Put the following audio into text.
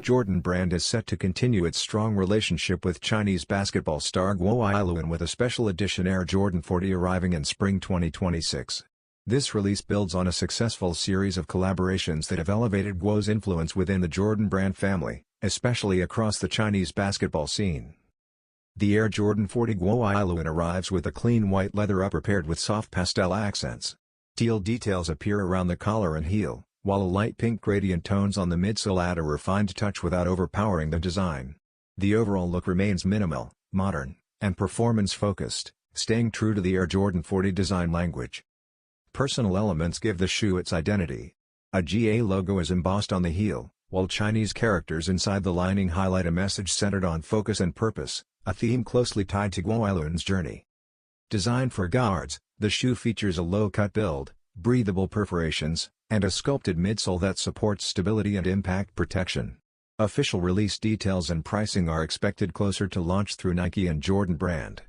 Jordan Brand is set to continue its strong relationship with Chinese basketball star Guo Ailun with a special edition Air Jordan 40 arriving in spring 2026. This release builds on a successful series of collaborations that have elevated Guo's influence within the Jordan Brand family, especially across the Chinese basketball scene. The Air Jordan 40 Guo Ailun arrives with a clean white leather upper paired with soft pastel accents. Teal details appear around the collar and heel, while a light pink gradient tones on the midsole add a refined touch without overpowering the design. The overall look remains minimal, modern, and performance-focused, staying true to the Air Jordan 40 design language. Personal elements give the shoe its identity. A GA logo is embossed on the heel, while Chinese characters inside the lining highlight a message centered on focus and purpose, a theme closely tied to Guo Ailun's journey. Designed for guards, the shoe features a low-cut build, breathable perforations, and a sculpted midsole that supports stability and impact protection. Official release details and pricing are expected closer to launch through Nike and Jordan Brand.